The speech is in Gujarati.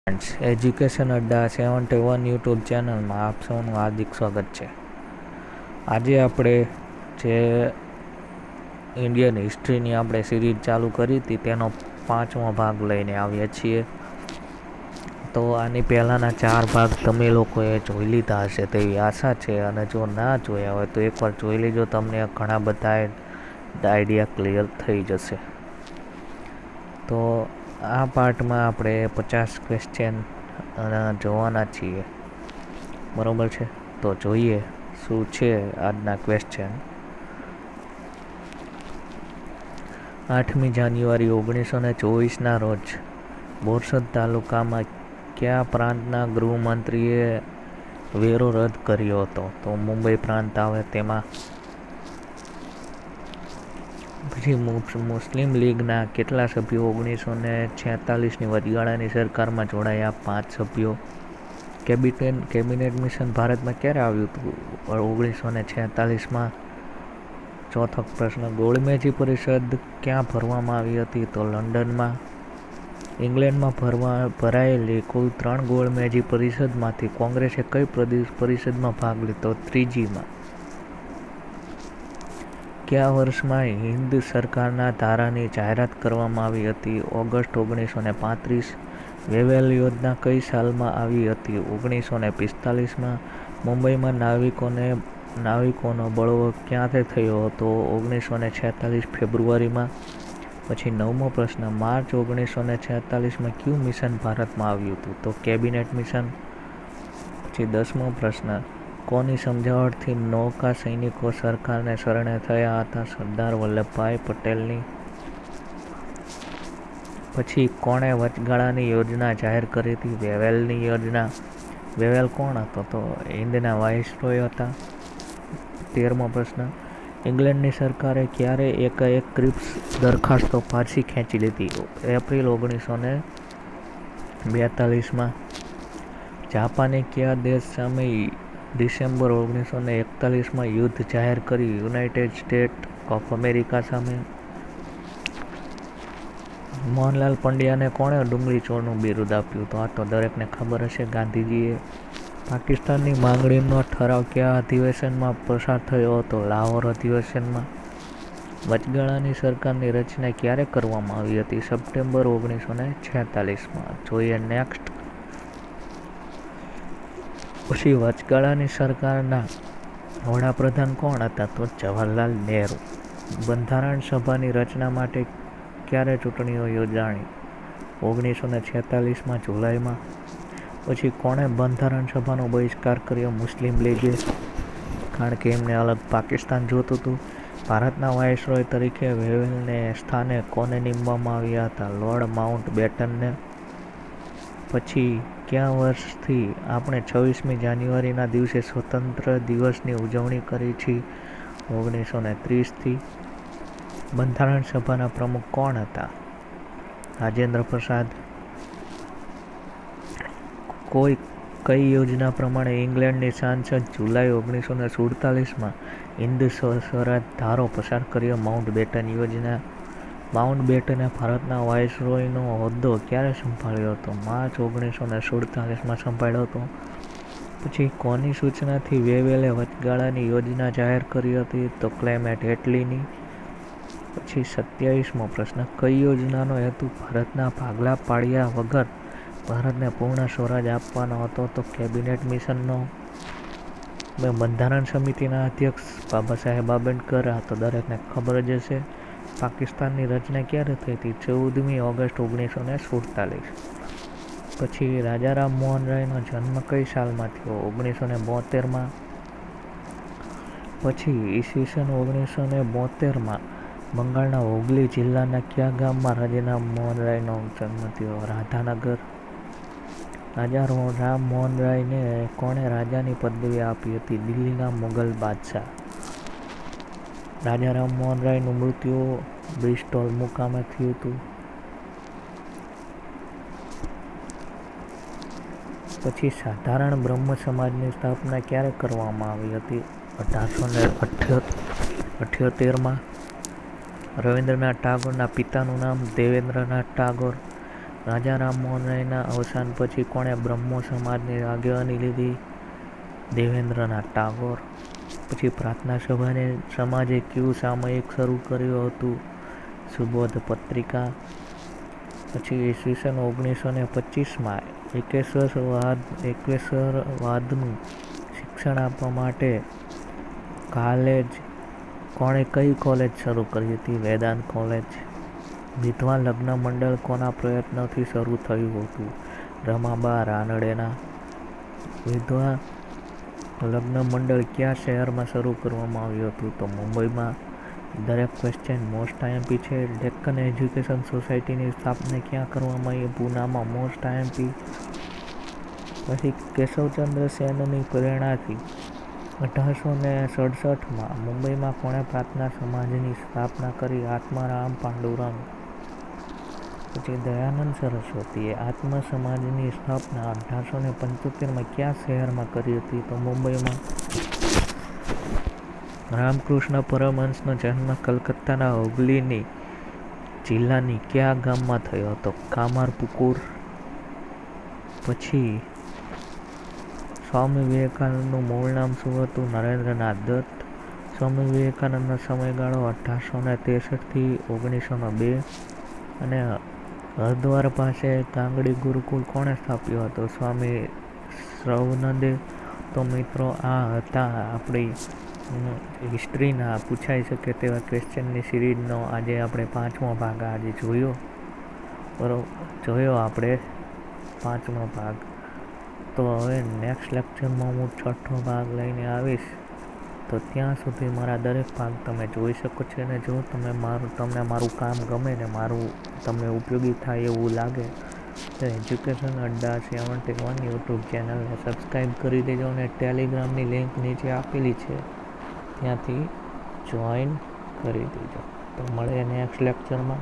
ફ્રેન્ડ્સ, એજ્યુકેશન અડ્ડા 71 યુટ્યુબ ચેનલમાં આપ સૌનું હાર્દિક સ્વાગત છે. આજે આપણે જે ઇન્ડિયન હિસ્ટ્રીની આપણે સિરીઝ ચાલુ કરી હતી તેનો 5મો ભાગ લઈને આવ્યા છીએ. તો આની પહેલાંના 4 ભાગ તમે લોકોએ જોઈ લીધા હશે તેવી આશા છે, અને જો ના જોયા હોય તો એકવાર જોઈ લેજો, તમને ઘણા બધા આઈડિયા ક્લિયર થઈ જશે. તો આ પાર્ટમાં આપણે 50 ક્વેશ્ચન જોવાના છીએ, બરાબર છે. તો જોઈએ શું છે આજના ક્વેશ્ચન. 8મી જાન્યુઆરી 1924ના રોજ બોરસદ તાલુકામાં કયા પ્રાંતના ગૃહમંત્રીએ વેરો રદ કર્યો હતો? તો મુંબઈ પ્રાંત આવે તેમાં. પછી મુસ્લિમ લીગના કેટલા સભ્યો 1946ની વચગાળાની સરકારમાં જોડાયા? 5 સભ્યો. કેબિનેટ મિશન ભારતમાં ક્યારે આવ્યું હતું? 1946માં. ચોથો પ્રશ્ન, ગોળમેજી પરિષદ ક્યાં ભરવામાં આવી હતી? તો લંડનમાં. ઇંગ્લેન્ડમાં ભરાયેલી કુલ 3 ગોળમેજી પરિષદમાંથી કોંગ્રેસે કઈ પરિષદમાં ભાગ લીધો? 3જી માં. કયા વર્ષમાં હિન્દ સરકારના ધારાની જાહેરાત કરવામાં આવી હતી? ઓગસ્ટ 1935. વેવેલ યોજના કઈ સાલમાં આવી હતી? 1945માં. મુંબઈમાં નાવિકોનો બળવો ક્યાંથી થયો હતો? 1946 ફેબ્રુઆરીમાં. પછી 9મો પ્રશ્ન, માર્ચ 1946માં કયું મિશન ભારતમાં આવ્યું હતું? તો કેબિનેટ મિશન. પછી 10મો પ્રશ્ન, કોની સમજાવટથી નૌકા સૈનિકો સરકારને શરણે થયા હતા? સરદાર વલ્લભભાઈ પટેલની. પછી કોણે વચગાળાની યોજના જાહેર કરી હતી? વેવેલની યોજના. વેવેલ કોણ હતો? તો હિન્દના વાઇસરોય હતા. 13મો પ્રશ્ન, ઇંગ્લેન્ડની સરકારે ક્યારે એકાએક ક્રિપ્સ દરખાસ્તો પાછી ખેંચી લીધી? એપ્રિલ 1942માં. જાપાને કયા દેશ સામે ડિસેમ્બર 1941માં યુદ્ધ જાહેર કર્યું? યુનાઇટેડ સ્ટેટ્સ ઓફ અમેરિકા સામે. મોહનલાલ પંડ્યાને કોણે ડુંગળી ચોરનું બિરુદ આપ્યું? તો આ તો દરેકને ખબર હશે, ગાંધીજીએ. પાકિસ્તાનની માંગણીનો ઠરાવ કયા અધિવેશનમાં પસાર થયો હતો? લાહોર અધિવેશનમાં. વચગાળાની સરકારની રચના ક્યારે કરવામાં આવી હતી? સપ્ટેમ્બર 1946માં. જોઈએ નેક્સ્ટ. પછી વચગાળાની સરકારના વડાપ્રધાન કોણ હતા? તો જવાહરલાલ નહેરુ. બંધારણ સભાની રચના માટે ક્યારે ચૂંટણીઓ યોજાણી? 1946માં જુલાઈમાં. પછી કોણે બંધારણ સભાનો બહિષ્કાર કર્યો? મુસ્લિમ લીગે, કારણ કે એમને અલગ પાકિસ્તાન જોતું હતું. ભારતના વાઇસરોય તરીકે વેવેલને સ્થાને કોને નીમવામાં આવ્યા હતા? લોર્ડ માઉન્ટ બેટનને. પછી કયા વર્ષથી આપણે 26મી જાન્યુઆરીના દિવસે સ્વતંત્ર દિવસની ઉજવણી કરી છે? 1930થી. બંધારણ સભાના પ્રમુખ કોણ હતા? રાજેન્દ્ર પ્રસાદ. કઈ યોજના પ્રમાણે ઇંગ્લેન્ડની સાંસદ જુલાઈ 1947માં હિન્દ સ્વરાજ ધારો પસાર કર્યો? માઉન્ટ બેટન યોજના. માઉન્ટ બેટને ભારતના વાઇસરોયનો હોદ્દો ક્યારે સંભાળ્યો હતો? માર્ચ 1947માં સંભાળ્યો હતો. પછી કોની સૂચનાથી વેવેલે વચગાળાની યોજના જાહેર કરી હતી? તો ક્લેમેન્ટ એટલીની. પછી 27મો પ્રશ્ન, કઈ યોજનાનો હેતુ ભારતના ભાગલા પાડ્યા વગર ભારતને પૂર્ણ સ્વરાજ આપવાનો હતો? તો કેબિનેટ મિશનનો. બંધારણ સમિતિના અધ્યક્ષ બાબા સાહેબ આંબેડકર, આ તો દરેકને ખબર જ હશે. પાકિસ્તાનની રચના ક્યારે થઈ હતી? 14મી ઓગસ્ટ 1947. પછી રાજા રામમોહન રાયનો જન્મ કઈ સાલમાં થયો? 1972માં. પછી ઈસવીસન 1972માં બંગાળના હુગલી જિલ્લાના કયા ગામમાં રાજા રામમોહન રાયનો જન્મ થયો? રાધાનગર. રાજા રામમોહન રાયને કોણે રાજાની પદવી આપી હતી? દિલ્હીના મુગલ બાદશાહ. રાજા રામમોહન રાયનું મૃત્યુ બ્રિસ્ટોલ મુકામે થયું હતું. પછી સાધારણ બ્રહ્મ સમાજની સ્થાપના ક્યારે કરવામાં આવી હતી? 1878માં. રવિન્દ્રનાથ ટાગોરના પિતાનું નામ? દેવેન્દ્રનાથ ટાગોર. રાજા રામમોહન રાયના અવસાન પછી કોણે બ્રહ્મો સમાજની આગેવાની લીધી? દેવેન્દ્રનાથ ટાગોર. પછી પ્રાર્થના સભાને સમાજે કયું સામયિક શરૂ કર્યું હતું? સુબોધ પત્રિકા. પછી ઈસવીસન 1925માં એકેશ્વરવાદનું શિક્ષણ આપવા માટે કોણે કઈ કોલેજ શરૂ કરી હતી? વેદાંત કોલેજ. વિધવા લગ્ન મંડળ કોના પ્રયત્નોથી શરૂ થયું હતું? રમાબા રાનડેના. વિધવા લગ્ન મંડળ કયા શહેરમાં શરૂ કરવામાં આવ્યું હતું? તો મુંબઈમાં. દરેક ક્વેશ્ચન મોસ્ટ આઈએમપી છે. ડેક્કન એજ્યુકેશન સોસાયટીની સ્થાપના ક્યાં કરવામાં આવી? પૂનામાં. Most IMP. પછી કેશવચંદ્ર સેનની પ્રેરણાથી 1867માં મુંબઈમાં કોણે પ્રાર્થના સમાજની સ્થાપના કરી? આત્મારામ પાંડુરંગ. પછી દયાનંદ સરસ્વતીએ આત્મ સમાજની સ્થાપના 1875માં કયા શહેરમાં કરી હતી? તો મુંબઈમાં. રામકૃષ્ણ પરમહંસનો જન્મ કલકત્તાના હુગલી જિલ્લાની કયા ગામમાં થયો હતો? કામારપુકુર. પછી સ્વામી વિવેકાનંદનું મૂળ નામ શું હતું? નરેન્દ્રનાથ દત્ત. સ્વામી વિવેકાનંદનો સમયગાળો 1863થી 1902. અને હરદ્વાર પાસે કાંગડી ગુરુકુળ કોણે સ્થાપ્યો હતો? સ્વામી શ્રવણદે. તો મિત્રો આ હતા આપણી હિસ્ટ્રીના પૂછાઈ શકે તેવા ક્વેશ્ચનની સિરીઝનો આજે આપણે 5મો ભાગ આજે જોયો આપણે 5મો ભાગ. તો હવે નેક્સ્ટ લેક્ચરમાં હું 6થો ભાગ લઈને આવીશ. તો ત્યાં સુધી મારા દરેક ભાગ તમે જોઈ શકો છો. અને જો તમને મારું કામ ગમે ને તમને ઉપયોગી થાય એવું લાગે તો એજ્યુકેશન અડ્ડા 71 યુટ્યુબ ચેનલને સબસ્ક્રાઈબ કરી દેજો અને ટેલિગ્રામની લિંક નીચે આપેલી છે ત્યાંથી જોઈન કરી દેજો. તો મળીએ નેક્સ્ટ લેક્ચરમાં.